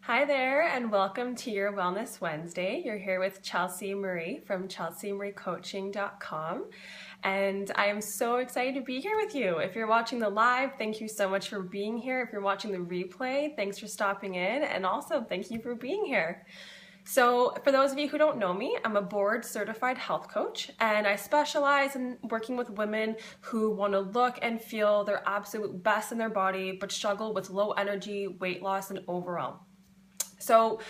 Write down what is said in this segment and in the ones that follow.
Hi there, and welcome to your Wellness Wednesday. You're here with Chelsea Marie from chelseamariecoaching.com, and I am so excited to be here with you. If you're watching the live, thank you so much for being here. If you're watching the replay, thanks for stopping in, and also thank you for being here. So for those of you who don't know me, I'm a board certified health coach, and I specialize in working with women who want to look and feel their absolute best in their body, but struggle with low energy, weight loss, and overall. So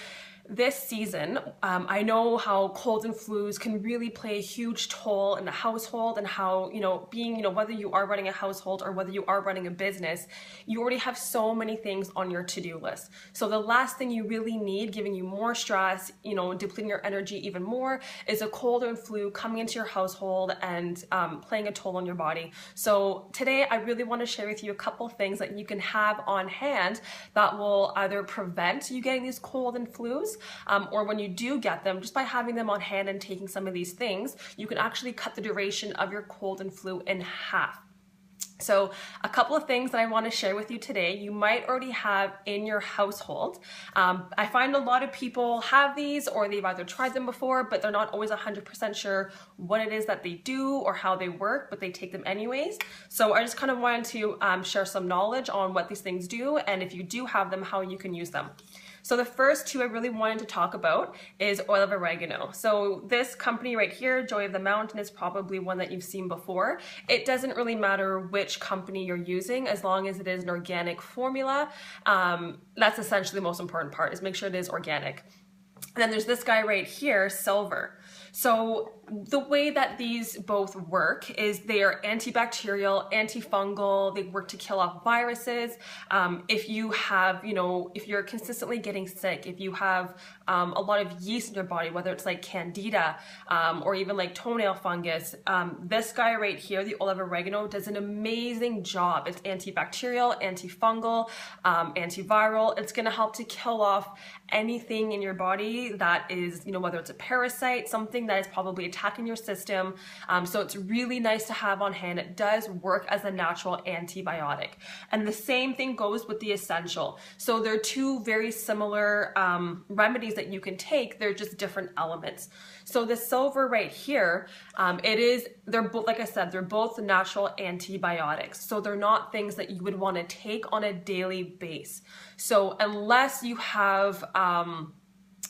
this season, I know how colds and flus can really play a huge toll in the household, and how, whether you are running a household or whether you are running a business, you already have so many things on your to-do list. So the last thing you really need, giving you more stress, depleting your energy even more, is a cold and flu coming into your household and playing a toll on your body. So today, I really want to share with you a couple things that you can have on hand that will either prevent you getting these cold and flus, or when you do get them, just by having them on hand and taking some of these things, you can actually cut the duration of your cold and flu in half. So a couple of things that I want to share with you today, you might already have in your household. I find a lot of people have these, or they've either tried them before, but they're not always 100% sure what it is that they do or how they work, but they take them anyways. So I just kind of wanted to share some knowledge on what these things do, and if you do have them, how you can use them. So the first two I really wanted to talk about is oil of oregano. So this company right here, Joy of the Mountain, is probably one that you've seen before. It doesn't really matter which company you're using, as long as it is an organic formula. That's essentially the most important part, is make sure it is organic. And then there's this guy right here, Silver. So the way that these both work is they are antibacterial, antifungal. They work to kill off viruses. If you have, if you're consistently getting sick, if you have a lot of yeast in your body, whether it's like candida or even like toenail fungus, this guy right here, the oil of oregano, does an amazing job. It's antibacterial, antifungal, antiviral. It's going to help to kill off anything in your body that is, whether it's a parasite, something that is probably attacking your system. So it's really nice to have on hand. It does work as a natural antibiotic. And the same thing goes with the essential. So they're two very similar remedies that you can take. They're just different elements. So the Silver right here, they're both, like I said, they're both natural antibiotics. So they're not things that you would want to take on a daily basis. So unless you have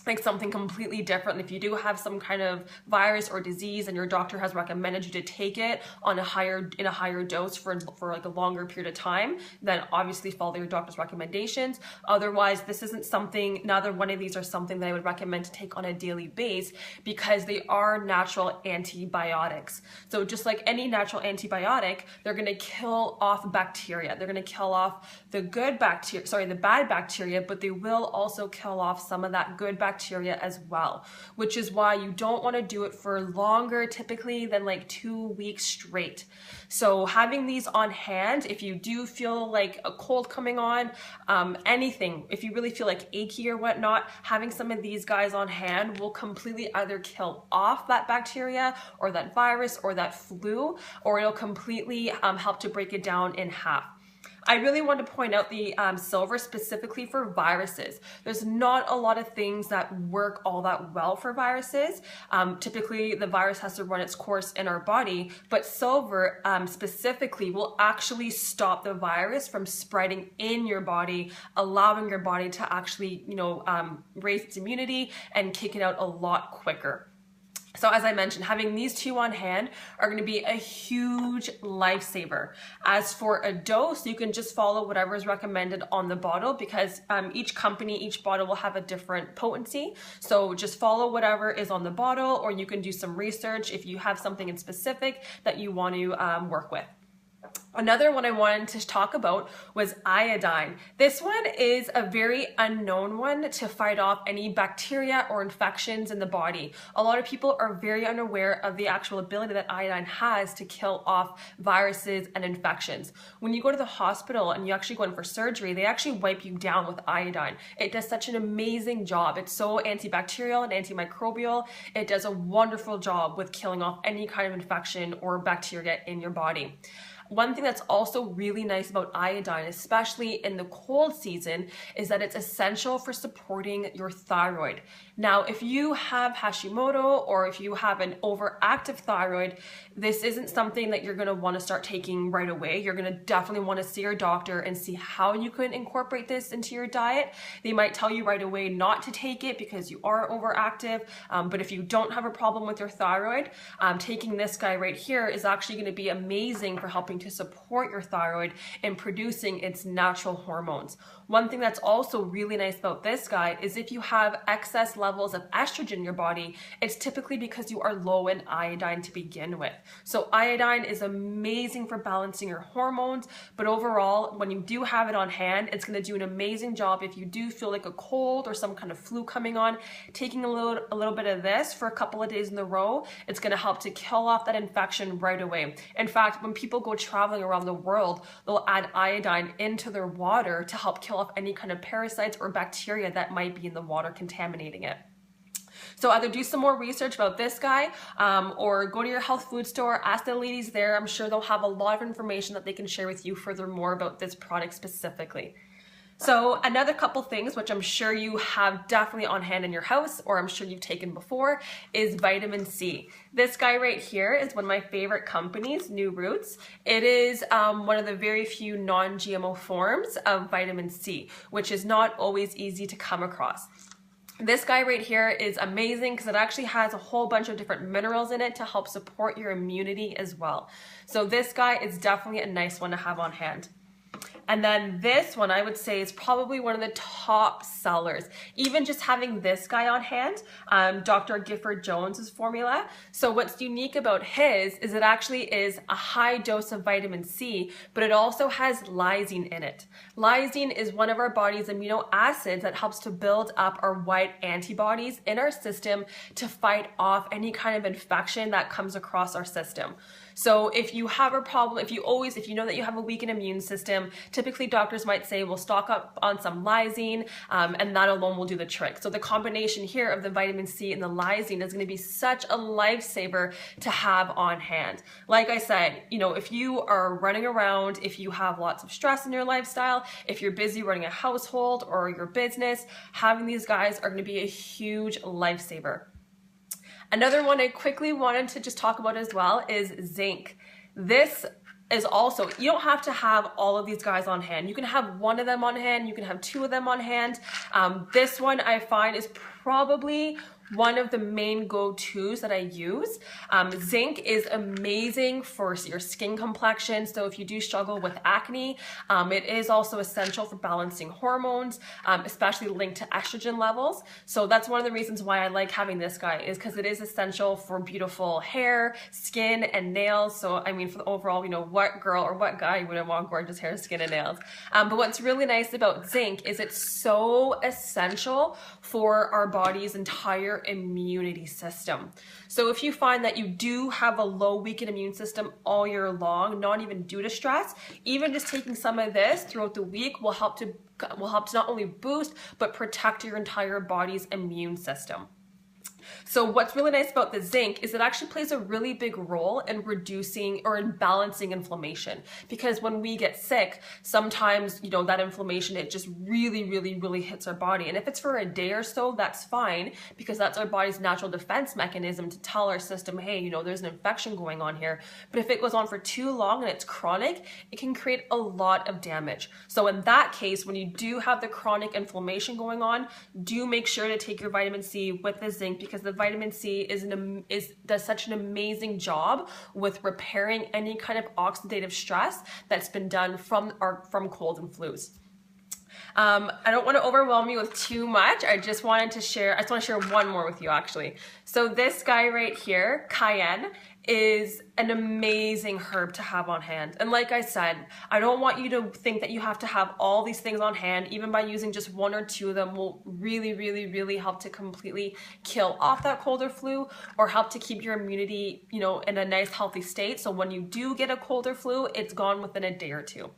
like something completely different, if you do have some kind of virus or disease and your doctor has recommended you to take it in a higher dose for like a longer period of time, then obviously follow your doctor's recommendations. Otherwise, this isn't something, neither one of these are something that I would recommend to take on a daily basis, because they are natural antibiotics. So just like any natural antibiotic, they're going to kill off bacteria. They're going to kill off the bad bacteria, but they will also kill off some of that good bacteria as well, which is why you don't want to do it for longer, typically, than like 2 weeks straight. So having these on hand, if you do feel like a cold coming on, anything, if you really feel like achy or whatnot, having some of these guys on hand will completely either kill off that bacteria or that virus or that flu, or it'll completely help to break it down in half. I really want to point out the Silver specifically for viruses. There's not a lot of things that work all that well for viruses. Typically, the virus has to run its course in our body, but Silver specifically will actually stop the virus from spreading in your body, allowing your body to actually, raise its immunity and kick it out a lot quicker. So as I mentioned, having these two on hand are going to be a huge lifesaver. As for a dose, you can just follow whatever is recommended on the bottle, because each bottle will have a different potency. So just follow whatever is on the bottle, or you can do some research if you have something in specific that you want to work with. Another one I wanted to talk about was iodine. This one is a very unknown one to fight off any bacteria or infections in the body. A lot of people are very unaware of the actual ability that iodine has to kill off viruses and infections. When you go to the hospital and you actually go in for surgery, they actually wipe you down with iodine. It does such an amazing job. It's so antibacterial and antimicrobial. It does a wonderful job with killing off any kind of infection or bacteria in your body. One thing that's also really nice about iodine, especially in the cold season, is that it's essential for supporting your thyroid. Now, if you have Hashimoto or if you have an overactive thyroid, this isn't something that you're going to want to start taking right away. You're going to definitely want to see your doctor and see how you can incorporate this into your diet. They might tell you right away not to take it because you are overactive, but if you don't have a problem with your thyroid, taking this guy right here is actually going to be amazing for helping to support your thyroid in producing its natural hormones. One thing that's also really nice about this guy is if you have excess levels of estrogen in your body, it's typically because you are low in iodine to begin with. So iodine is amazing for balancing your hormones, but overall, when you do have it on hand, it's going to do an amazing job if you do feel like a cold or some kind of flu coming on. Taking a little bit of this for a couple of days in a row, it's going to help to kill off that infection right away. In fact, when people go traveling around the world, they'll add iodine into their water to help kill off any kind of parasites or bacteria that might be in the water contaminating it. So either do some more research about this guy or go to your health food store, ask the ladies there. I'm sure they'll have a lot of information that they can share with you furthermore about this product specifically. So another couple things, which I'm sure you have definitely on hand in your house, or I'm sure you've taken before, is vitamin C. This guy right here is one of my favorite companies, New Roots. It is one of the very few non-GMO forms of vitamin C, which is not always easy to come across. This guy right here is amazing because it actually has a whole bunch of different minerals in it to help support your immunity as well. So this guy is definitely a nice one to have on hand. And then this one I would say is probably one of the top sellers. Even just having this guy on hand, Dr. Gifford Jones's formula. So what's unique about his is it actually is a high dose of vitamin C, but it also has lysine in it. Lysine is one of our body's amino acids that helps to build up our white antibodies in our system to fight off any kind of infection that comes across our system. So if you have a problem, if you know that you have a weakened immune system, typically doctors might say, well, stock up on some lysine, and that alone will do the trick. So the combination here of the vitamin C and the lysine is going to be such a lifesaver to have on hand. Like I said, if you are running around, if you have lots of stress in your lifestyle, if you're busy running a household or your business, having these guys are going to be a huge lifesaver. Another one I quickly wanted to just talk about as well is zinc. This is also, you don't have to have all of these guys on hand. You can have one of them on hand, you can have two of them on hand. This one I find is probably one of the main go-tos that I use. Zinc is amazing for your skin complexion. So if you do struggle with acne, it is also essential for balancing hormones, especially linked to estrogen levels. So that's one of the reasons why I like having this guy, is because it is essential for beautiful hair, skin, and nails. So I mean, for the overall, what girl or what guy wouldn't want gorgeous hair, skin, and nails? But what's really nice about zinc is it's so essential for our body's entire immunity system. So if you find that you do have a low, weakened immune system all year long, not even due to stress, even just taking some of this throughout the week will help to not only boost but protect your entire body's immune system. So what's really nice about the zinc is it actually plays a really big role in reducing or in balancing inflammation, because when we get sick, sometimes, that inflammation, it just really hits our body. And if it's for a day or so, that's fine, because that's our body's natural defense mechanism to tell our system, hey, there's an infection going on here. But if it goes on for too long and it's chronic, it can create a lot of damage. So in that case, when you do have the chronic inflammation going on, do make sure to take your vitamin C with the zinc, because the vitamin C does such an amazing job with repairing any kind of oxidative stress that's been done from colds and flus. I don't want to overwhelm you with too much. I just want to share one more with you actually. So this guy right here, cayenne, is an amazing herb to have on hand. And like I said, I don't want you to think that you have to have all these things on hand. Even by using just one or two of them will really help to completely kill off that cold or flu, or help to keep your immunity, in a nice healthy state. So when you do get a cold or flu, it's gone within a day or two.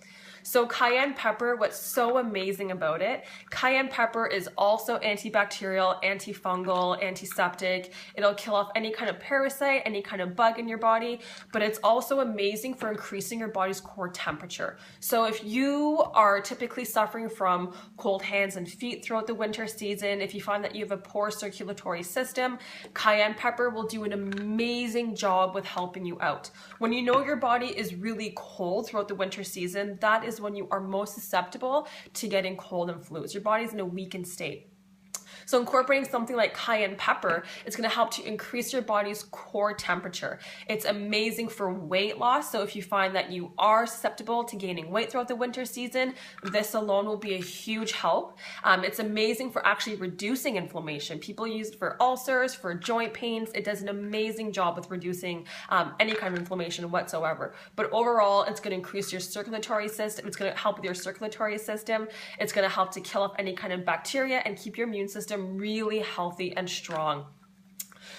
So cayenne pepper, what's so amazing about it, cayenne pepper is also antibacterial, antifungal, antiseptic. It'll kill off any kind of parasite, any kind of bug in your body, but it's also amazing for increasing your body's core temperature. So if you are typically suffering from cold hands and feet throughout the winter season, if you find that you have a poor circulatory system, cayenne pepper will do an amazing job with helping you out. When you know your body is really cold throughout the winter season, that is when you are most susceptible to getting cold and flus. Your body's in a weakened state. So incorporating something like cayenne pepper is going to help to increase your body's core temperature. It's amazing for weight loss. So if you find that you are susceptible to gaining weight throughout the winter season, this alone will be a huge help. It's amazing for actually reducing inflammation. People use it for ulcers, for joint pains. It does an amazing job with reducing any kind of inflammation whatsoever. But overall, it's going to increase your circulatory system. It's going to help with your circulatory system. It's going to help to kill off any kind of bacteria and keep your immune system really healthy and strong.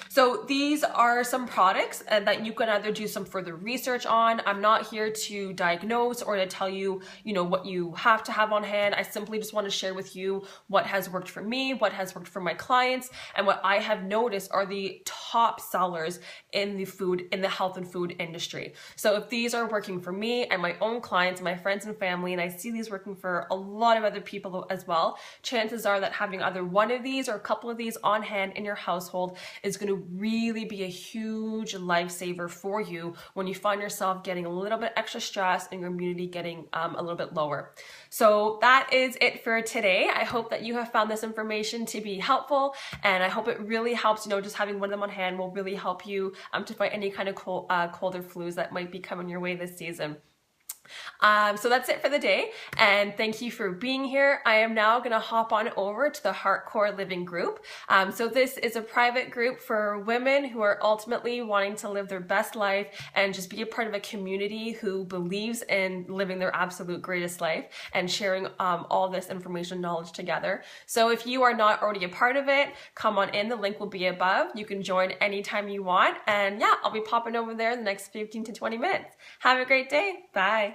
So these are some products that you can either do some further research on. I'm not here to diagnose or to tell you, what you have to have on hand. I simply just want to share with you what has worked for me, what has worked for my clients, and what I have noticed are the top sellers in the health and food industry. So if these are working for me and my own clients, my friends and family, and I see these working for a lot of other people as well, chances are that having either one of these or a couple of these on hand in your household is going to really be a huge lifesaver for you when you find yourself getting a little bit extra stress and your immunity getting a little bit lower. So that is it for today. I hope that you have found this information to be helpful, and I hope it really helps. Just having one of them on hand will really help you to fight any kind of cold or flus that might be coming your way this season. So that's it for the day, and thank you for being here. I am now going to hop on over to the Heartcore Living group. So this is a private group for women who are ultimately wanting to live their best life and just be a part of a community who believes in living their absolute greatest life and sharing all this information knowledge together. So if you are not already a part of it, come on in. The link will be above. You can join anytime you want, and yeah, I'll be popping over there in the next 15 to 20 minutes. Have a great day. Bye.